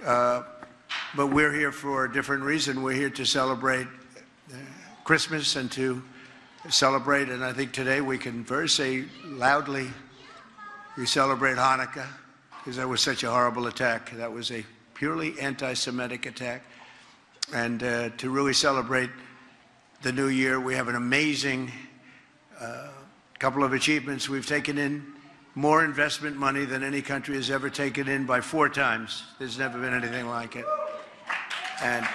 But we're here for a different reason. We're here to celebrate Christmas and to celebrate, and I think today we can very say loudly, we celebrate Hanukkah, because that was such a horrible attack. That was a purely anti-Semitic attack. And to really celebrate the new year, we have an amazing couple of achievements. We've taken in more investment money than any country has ever taken in by 4 times. There's never been anything like it. And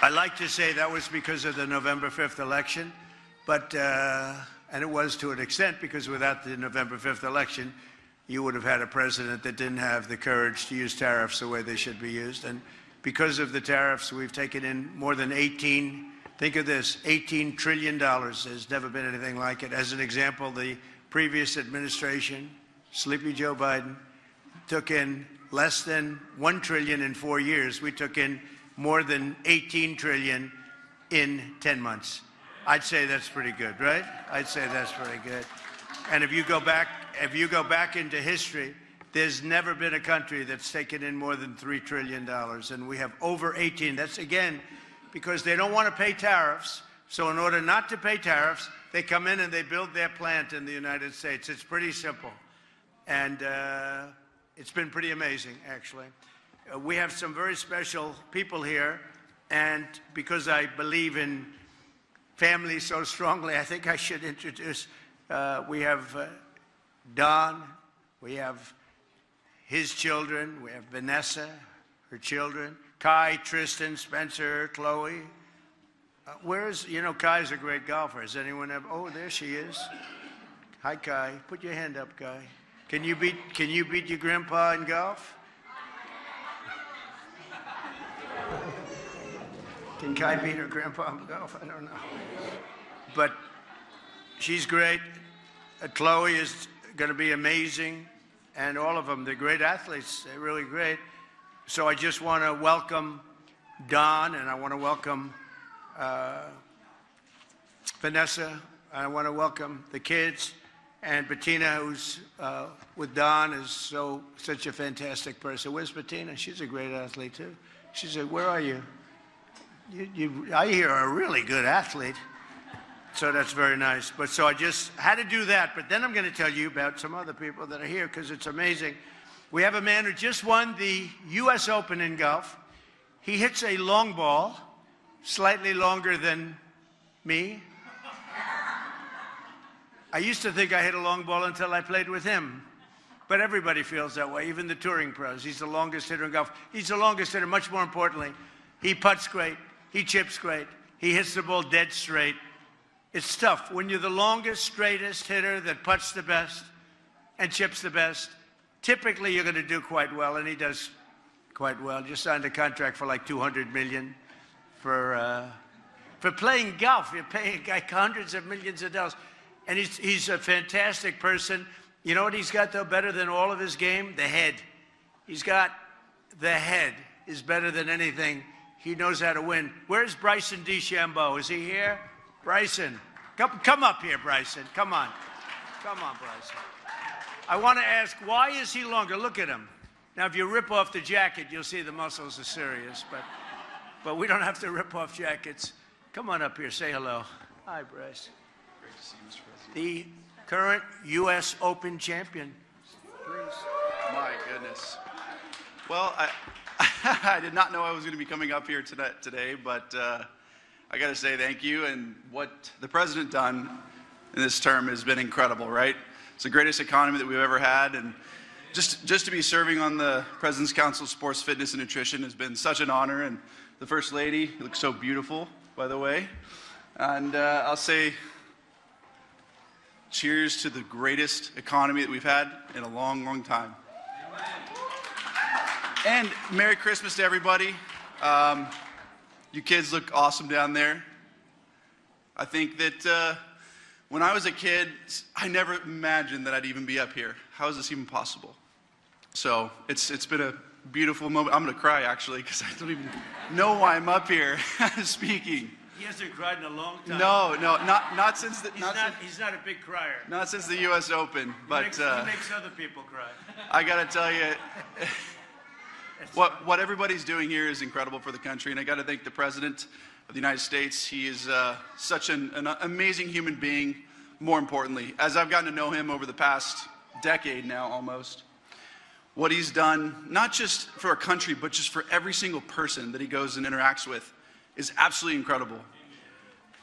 I like to say that was because of the November 5th election, but, and it was to an extent, because without the November 5th election, you would have had a president that didn't have the courage to use tariffs the way they should be used. And because of the tariffs, we've taken in more than think of this, $18 trillion. There's never been anything like it. As an example, the previous administration, Sleepy Joe Biden, took in less than $1 trillion in 4 years. We took in more than $18 trillion in 10 months. I'd say that's pretty good, right? I'd say that's pretty good. And if you go back into history, there's never been a country that's taken in more than $3 trillion, and we have over 18. That's, again, because they don't want to pay tariffs. So in order not to pay tariffs, they come in and they build their plant in the United States. It's pretty simple. And it's been pretty amazing, actually. We have some very special people here, and because I believe in family so strongly, I think I should introduce, we have Don, we have his children, we have Vanessa, her children, Kai, Tristan, Spencer, Chloe. Kai's a great golfer. Has anyone ever, oh, there she is. Hi, Kai. Put your hand up, Kai. Can you beat your grandpa in golf? Can Kai beat her grandpa in golf? I don't know. But she's great. Chloe is going to be amazing. And all of them, they're great athletes. They're really great. So I just want to welcome Don, and I want to welcome Vanessa. I want to welcome the kids. And Bettina, who's with Don, is such a fantastic person. Where's Bettina? She's a great athlete, too. She said, where are you? I hear a really good athlete. So that's very nice. But so I just had to do that. But then I'm going to tell you about some other people that are here, because it's amazing. We have a man who just won the U.S. Open in golf. He hits a long ball, slightly longer than me. I used to think I hit a long ball until I played with him. But everybody feels that way, even the touring pros. He's the longest hitter in golf. He's the longest hitter, much more importantly. He putts great. He chips great. He hits the ball dead straight. It's tough. When you're the longest, straightest hitter that putts the best and chips the best, typically you're going to do quite well, and he does quite well. Just signed a contract for like $200 million for playing golf. You're paying a guy hundreds of millions of dollars. And he's a fantastic person. You know what he's got, though, better than all of his game? The head. He's got the head is better than anything. He knows how to win. Where's Bryson DeChambeau? Is he here? Bryson. Come up here, Bryson. Come on. Come on, Bryson. I want to ask, why is he longer? Look at him. Now, if you rip off the jacket, you'll see the muscles are serious, but we don't have to rip off jackets. Come on up here. Say hello. Hi, Bryce. Great to see you, Mr. President. The current U.S. Open champion. Please. My goodness. Well, I did not know I was going to be coming up here today, but I got to say thank you. And what the president done in this term has been incredible, right? It's the greatest economy that we've ever had, and just to be serving on the President's Council of Sports, Fitness, and Nutrition has been such an honor. And the First Lady, you look so beautiful, by the way. And I'll say cheers to the greatest economy that we've had in a long, long time. And Merry Christmas to everybody. You kids look awesome down there. I think that when I was a kid, I never imagined that I'd even be up here. How is this even possible? So it's been a beautiful moment. I'm going to cry, actually, because I don't even know why I'm up here speaking. He hasn't cried in a long time. No, not since the. He's not a big crier. Not since the U.S. Open, but he makes other people cry. I got to tell you. What everybody's doing here is incredible for the country, and I got to thank the President of the United States. He is such an amazing human being. More importantly, as I've gotten to know him over the past decade now almost, what he's done, not just for our country, but just for every single person that he goes and interacts with, is absolutely incredible.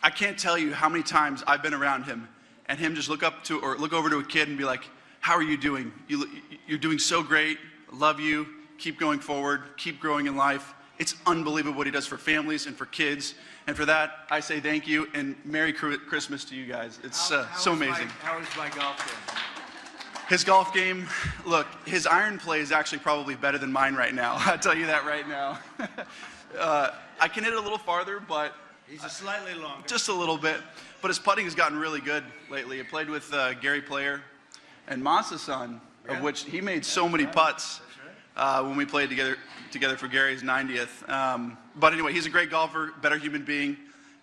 I can't tell you how many times I've been around him and him just look up to or look over to a kid and be like, "How are you doing? You're doing so great. Love you. Keep going forward. Keep growing in life." It's unbelievable what he does for families and for kids. And for that, I say thank you and Merry Christmas to you guys. It's so amazing. How is my golf game? His golf game, look, his iron play is actually probably better than mine right now. I'll tell you that right now. I can hit it a little farther, but He's a slightly longer. just a little bit. But his putting has gotten really good lately. I played with Gary Player and Masa's son, of which he made so many putts when we played together for Gary's 90th. But anyway, he's a great golfer, better human being,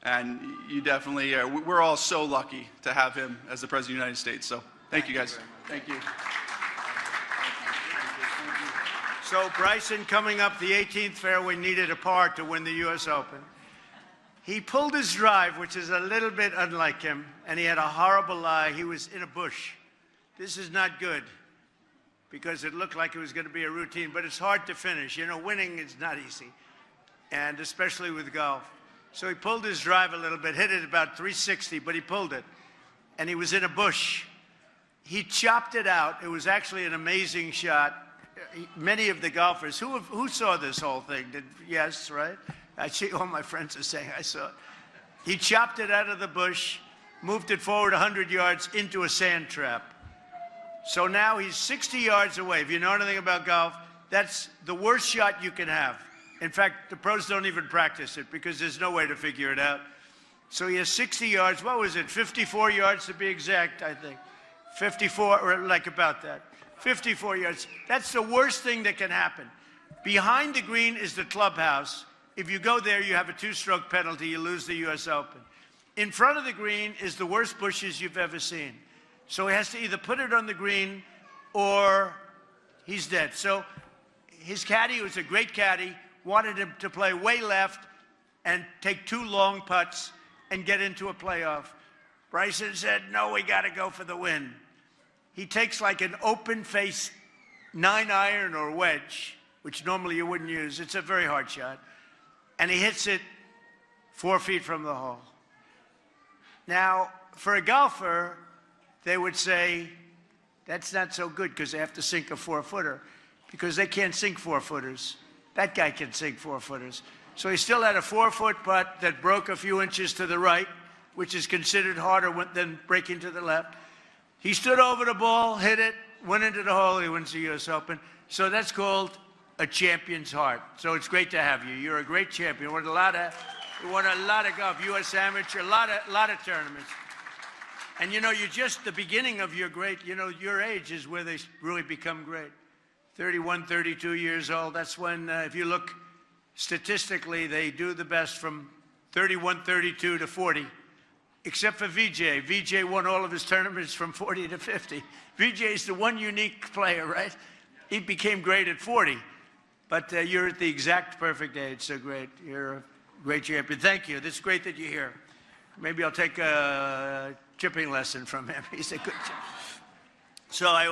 and you definitely, we're all so lucky to have him as the President of the United States. So thank you guys. Thank you. So Bryson, coming up the 18th fairway, needed a par to win the U.S. Open. He pulled his drive, which is a little bit unlike him, and he had a horrible lie. He was in a bush. This is not good, because it looked like it was going to be a routine, but it's hard to finish. You know, winning is not easy, and especially with golf. So he pulled his drive a little bit, hit it about 360, but he pulled it, and he was in a bush. He chopped it out. It was actually an amazing shot. Many of the golfers, who saw this whole thing? Yes, right? Actually, all my friends are saying I saw it. He chopped it out of the bush, moved it forward 100 yards into a sand trap. So now he's 60 yards away. If you know anything about golf, that's the worst shot you can have. In fact, the pros don't even practice it because there's no way to figure it out. So he has 60 yards. What was it? 54 yards to be exact, I think. 54, or like about that. 54 yards. That's the worst thing that can happen. Behind the green is the clubhouse. If you go there, you have a 2-stroke penalty. You lose the U.S. Open. In front of the green is the worst bushes you've ever seen. So he has to either put it on the green or he's dead. So his caddy, who was a great caddy, wanted him to play way left and take 2 long putts and get into a playoff. Bryson said, "No, we got to go for the win." He takes like an open-face 9-iron or wedge, which normally you wouldn't use. It's a very hard shot. And he hits it 4 feet from the hole. Now, for a golfer, they would say, that's not so good because they have to sink a 4-footer because they can't sink 4-footers. That guy can sink 4-footers. So he still had a 4-foot putt that broke a few inches to the right, which is considered harder than breaking to the left. He stood over the ball, hit it, went into the hole. He wins the U.S. Open. So that's called a champion's heart. So it's great to have you. You're a great champion. You won a lot of golf, U.S. Amateur, a lot of tournaments. And you know, you're just the beginning of your great, you know, your age is where they really become great. 31, 32 years old, that's when, if you look statistically, they do the best from 31, 32 to 40, except for VJ. VJ won all of his tournaments from 40 to 50. VJ is the one unique player, right? He became great at 40, but you're at the exact perfect age, so great. You're a great champion. Thank you. It's great that you're here. Maybe I'll take a chipping lesson from him. He's a good champion. So I